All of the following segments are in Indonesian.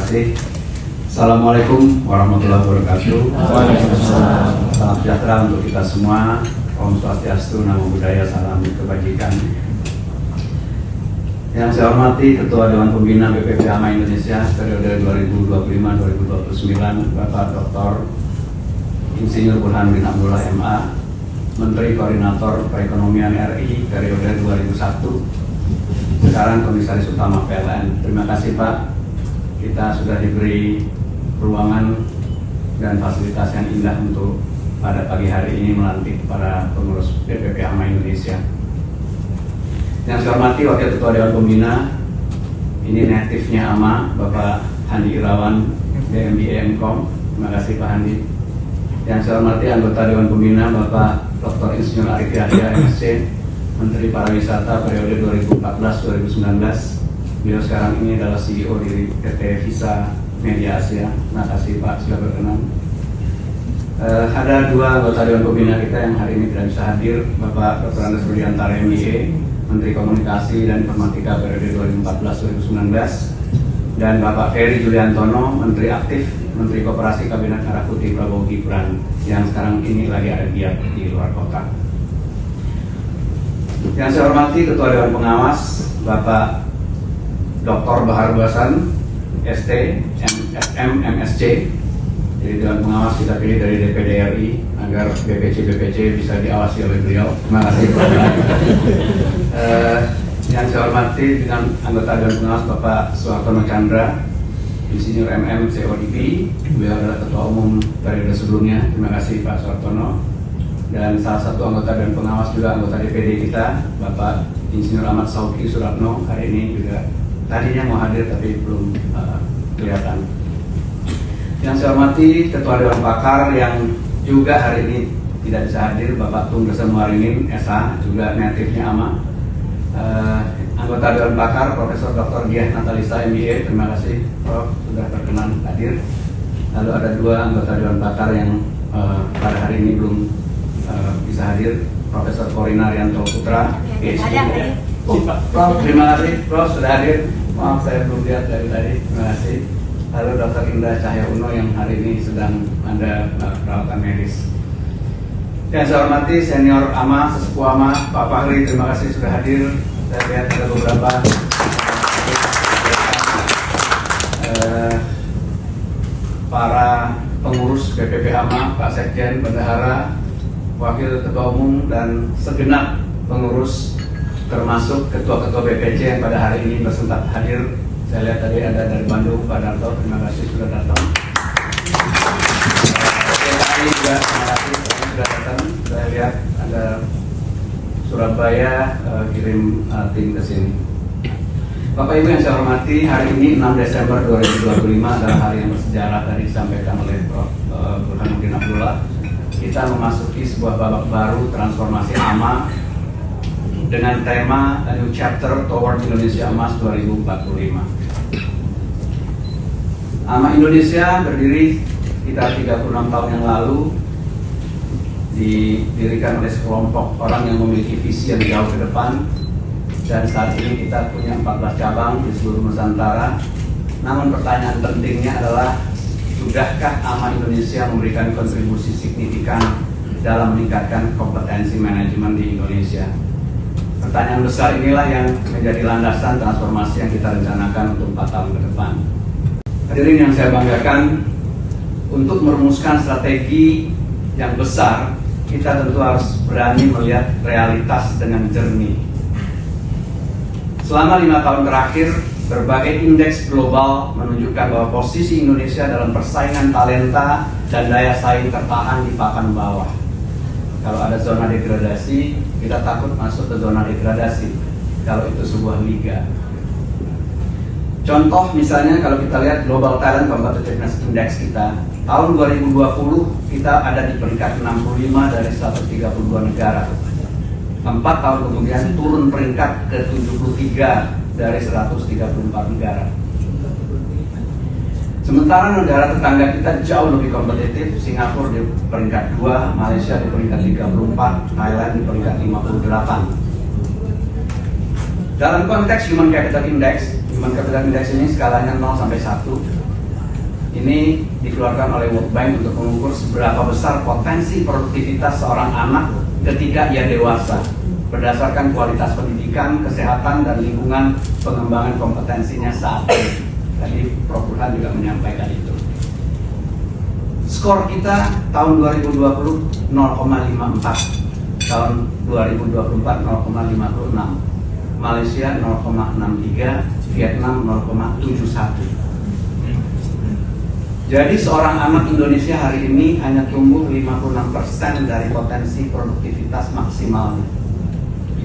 kasih. Assalamualaikum warahmatullahi wabarakatuh. Waalaikumsalam. Salam sejahtera untuk kita semua. Om Swastiastu, Namo Buddhaya, salam kebajikan. Yang saya hormati Ketua Dewan Pembina BPP AMA Indonesia periode 2025-2029, Bapak Dr. Insinyur Burhanuddin Abdullah MA, Menteri Koordinator Perekonomian RI periode 2001, sekarang Komisaris Utama PLN. Terima kasih Pak, kita sudah diberi ruangan dan fasilitas yang indah untuk pada pagi hari ini melantik para pengurus BPP AMA Indonesia. Yang saya hormati Wakil Ketua Dewan Pembina, ini native-nya AMA, Bapak Handi Irawan, BMBA MKOM. Terima kasih Pak Handi. Yang saya hormati anggota Dewan Pembina, Bapak Dr. Insinyur Arif Yahya, MSc, Menteri Pariwisata periode 2014-2019. Beliau sekarang ini adalah CEO di PT Visa Media Asia. Terima kasih Pak, sudah berkenan. Ada dua anggota Dewan Pembina kita yang hari ini tidak bisa hadir, Bapak Dr. Andes Rudiantara MBA, Menteri Komunikasi dan Informatika periode 2014-2019, dan Bapak Ferry Juliantono, Menteri Aktif, Menteri Koperasi Kabinet Merah Putih Prabowo Gibran, yang sekarang ini lagi ada giat di luar kota. Yang saya hormati Ketua Dewan Pengawas, Bapak Dr. Bahar Basan, ST, MFM, MSc. Jadi Dewan Pengawas kita pilih dari DPD RI agar BPC bisa diawasi oleh beliau. Terima kasih Pak. Yang saya hormati dengan anggota Dewan Pengawas Bapak Suhartono Chandra, Insinyur MM CODP, beliau adalah Ketua Umum periode sebelumnya. Terima kasih Pak Suhartono. Dan salah satu anggota Dewan Pengawas juga anggota DPD kita, Bapak Insinyur Ahmad Sauki Suratno, hari ini juga tadinya mau hadir tapi belum kelihatan. Yang saya hormati Ketua Dewan Pakar yang juga hari ini tidak bisa hadir, Bapak Tung Desa Muaringin, SH, juga native-nya AMA. Anggota Dewan Pakar Profesor Dr. Diah Natalisa MBA, terima kasih Prof sudah berkenan hadir. Lalu ada dua anggota Dewan Pakar yang pada hari ini belum bisa hadir, Profesor Korina Rianto Putra. Prof, terima kasih Prof sudah hadir. Maaf saya belum lihat dari tadi, terima kasih. Lalu Dr. Indah Cahya Uno yang hari ini sedang ada perawatan medis. Yang saya hormati senior AMA, sesepuh AMA, Pak Fahri, terima kasih sudah hadir. Saya lihat ada beberapa para pengurus BPP AMA, Pak Sekjen, Bendahara, Wakil Ketua Umum, dan segenap pengurus termasuk ketua-ketua BPC yang pada hari ini bersempat hadir. Saya lihat tadi ada dari Bandung, Pak Darto, terima kasih sudah datang. DKI juga terima kasih sudah datang. Saya lihat ada Surabaya kirim tim ke sini. Bapak Ibu yang saya hormati, hari ini 6 Desember 2025 adalah hari yang bersejarah tadi disampaikan oleh Prof. Burhanuddin Abdullah. Kita memasuki sebuah babak baru transformasi AMA dengan tema A New Chapter Toward Indonesia Emas 2045. AMA Indonesia berdiri sekitar 36 tahun yang lalu, didirikan oleh sekelompok orang yang memiliki visi yang jauh ke depan, dan saat ini kita punya 14 cabang di seluruh Nusantara. Namun pertanyaan pentingnya adalah, sudahkah AMA Indonesia memberikan kontribusi signifikan dalam meningkatkan kompetensi manajemen di Indonesia? Pertanyaan besar inilah yang menjadi landasan transformasi yang kita rencanakan untuk 4 tahun ke depan. Hadirin yang saya banggakan, untuk merumuskan strategi yang besar, kita tentu harus berani melihat realitas dengan jernih. Selama 5 tahun terakhir, berbagai indeks global menunjukkan bahwa posisi Indonesia dalam persaingan talenta dan daya saing tertahan di papan bawah. Kalau ada zona degradasi, kita takut masuk ke zona degradasi kalau itu sebuah liga. Contoh misalnya kalau kita lihat Global Talent Competitiveness Index kita, tahun 2020 kita ada di peringkat 65 dari 132 negara. 4 tahun kemudian turun peringkat ke 73 dari 134 negara. Sementara negara tetangga kita jauh lebih kompetitif. Singapura di peringkat 2, Malaysia di peringkat 34, Thailand di peringkat 58. Dalam konteks Human Capital Index ini skalanya 0 sampai 1. ini dikeluarkan oleh World Bank untuk mengukur seberapa besar potensi produktivitas seorang anak ketika ia dewasa berdasarkan kualitas pendidikan, kesehatan, dan lingkungan pengembangan kompetensinya saat ini. Tadi Prof. Burhan juga menyampaikan itu. Skor kita tahun 2020 0,54, tahun 2024 0,56, Malaysia 0,63, Vietnam 0,71. Jadi seorang anak Indonesia hari ini hanya tumbuh 56% dari potensi produktivitas maksimalnya.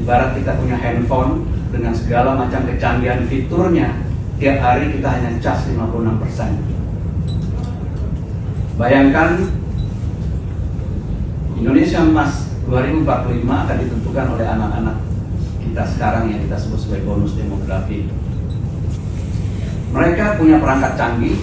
Ibarat kita punya handphone dengan segala macam kecanggihan fiturnya, tiap hari kita hanya cas 56%. Bayangkan Indonesia Emas 2045 akan ditentukan oleh anak-anak kita sekarang yang kita sebut sebagai bonus demografi. Mereka punya perangkat canggih,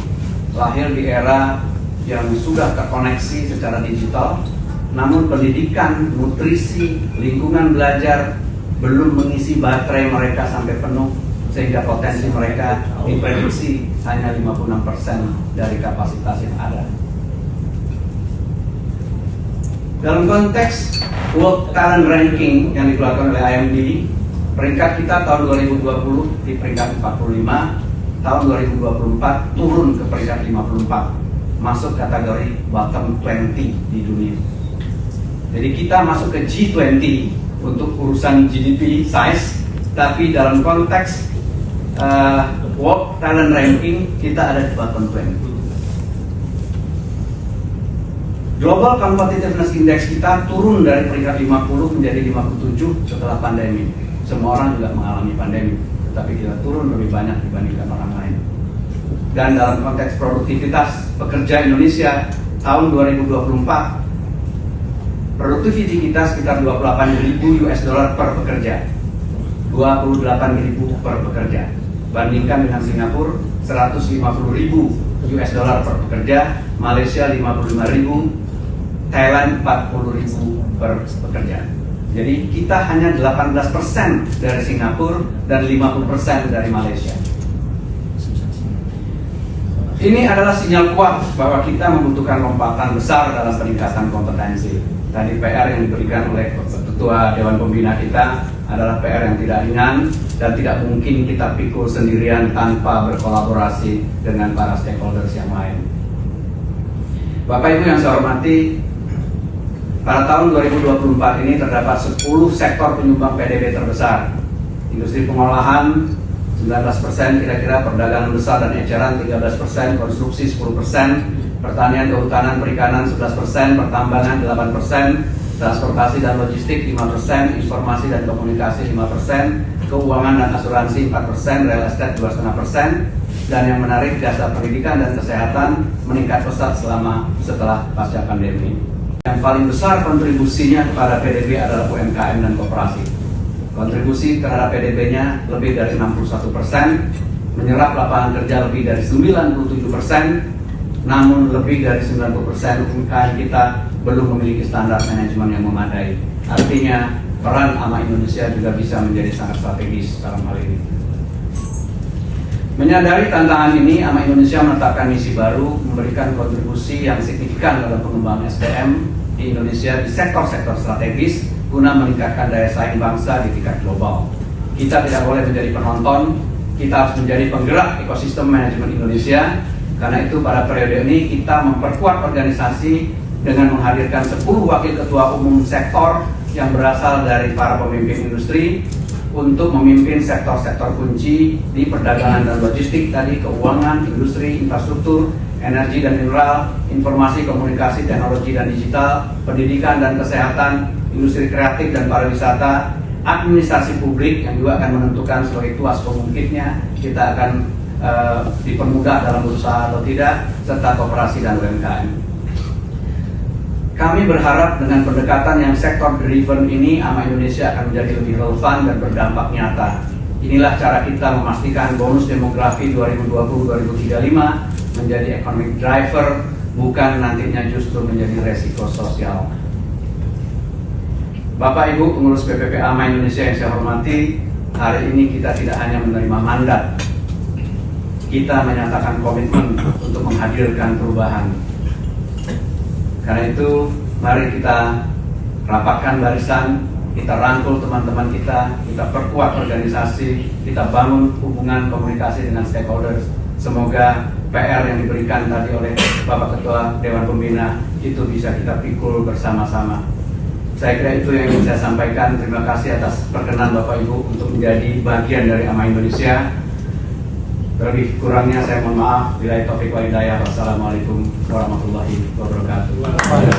lahir di era yang sudah terkoneksi secara digital, namun pendidikan, nutrisi, lingkungan belajar belum mengisi baterai mereka sampai penuh, sehingga potensi mereka diprediksi hanya 56% dari kapasitas yang ada. Dalam konteks World Talent Ranking yang dikeluarkan oleh IMD, peringkat kita tahun 2020 di peringkat 45, tahun 2024 turun ke peringkat 54, masuk kategori bottom 20 di dunia. Jadi kita masuk ke G20 untuk urusan GDP size, tapi dalam konteks World Talent Ranking kita ada di bottom 20. Global Competitiveness Index kita turun dari peringkat 50 menjadi 57 setelah pandemi. Semua orang juga mengalami pandemi, tetapi kita turun lebih banyak dibandingkan orang lain. Dan dalam konteks produktivitas pekerja Indonesia tahun 2024, produktiviti kita sekitar 28.000 US dollar per pekerja, 28.000 per pekerja. Bandingkan dengan Singapura 150.000 US dollar per pekerja, Malaysia 55.000, Thailand 40.000 per pekerja. Jadi kita hanya 18% dari Singapura dan 50% dari Malaysia. Ini adalah sinyal kuat bahwa kita membutuhkan lompatan besar dalam peningkatan kompetensi. Tadi PR yang diberikan oleh Ketua Dewan Pembina kita adalah PR yang tidak ringan dan tidak mungkin kita pikul sendirian tanpa berkolaborasi dengan para stakeholders yang lain. Bapak Ibu yang saya hormati, pada tahun 2024 ini terdapat 10 sektor penyumbang PDB terbesar. Industri pengolahan 19%, kira-kira perdagangan besar dan eceran 13%, konstruksi 10%, pertanian, kehutanan, perikanan 11%, pertambangan 8%, transportasi dan logistik 5%, informasi dan komunikasi 5%, keuangan dan asuransi 4%, real estate 2,5%, dan yang menarik jasa pendidikan dan kesehatan meningkat pesat setelah pasca pandemi. Yang paling besar kontribusinya kepada PDB adalah UMKM dan koperasi. Kontribusi terhadap PDB-nya lebih dari 61%, menyerap lapangan kerja lebih dari 97%, namun lebih dari 90% UMKM kita belum memiliki standar manajemen yang memadai. Artinya peran AMA Indonesia juga bisa menjadi sangat strategis dalam hal ini. Menyadari tantangan ini, AMA Indonesia menetapkan misi baru, memberikan kontribusi yang signifikan dalam pengembangan SDM di Indonesia di sektor-sektor strategis guna meningkatkan daya saing bangsa di tingkat global. Kita tidak boleh menjadi penonton, kita harus menjadi penggerak ekosistem manajemen Indonesia. Karena itu pada periode ini kita memperkuat organisasi dengan menghadirkan 10 wakil ketua umum sektor yang berasal dari para pemimpin industri untuk memimpin sektor-sektor kunci di perdagangan dan logistik tadi, keuangan, industri, infrastruktur, energi dan mineral, informasi, komunikasi, teknologi dan digital, pendidikan dan kesehatan, industri kreatif dan pariwisata, administrasi publik yang juga akan menentukan sebagai tuas pemungkitnya kita akan dipermudah dalam berusaha atau tidak, serta koperasi dan UMKM. Kami berharap dengan pendekatan yang sektor driven ini, AMA Indonesia akan menjadi lebih relevan dan berdampak nyata. Inilah cara kita memastikan bonus demografi 2020-2035 menjadi economic driver, bukan nantinya justru menjadi resiko sosial. Bapak Ibu pengurus PPP AMA Indonesia yang saya hormati, hari ini kita tidak hanya menerima mandat, kita menyatakan komitmen untuk menghadirkan perubahan. Karena itu, mari kita rapatkan barisan, kita rangkul teman-teman kita perkuat organisasi, kita bangun hubungan komunikasi dengan stakeholders. Semoga PR yang diberikan tadi oleh Bapak Ketua Dewan Pembina itu bisa kita pikul bersama-sama. Saya kira itu yang ingin saya sampaikan. Terima kasih atas perkenan Bapak Ibu untuk menjadi bagian dari AMA Indonesia. Lebih kurangnya saya mohon maaf. Billahi taufiq wal hidayah. Wassalamualaikum warahmatullahi wabarakatuh.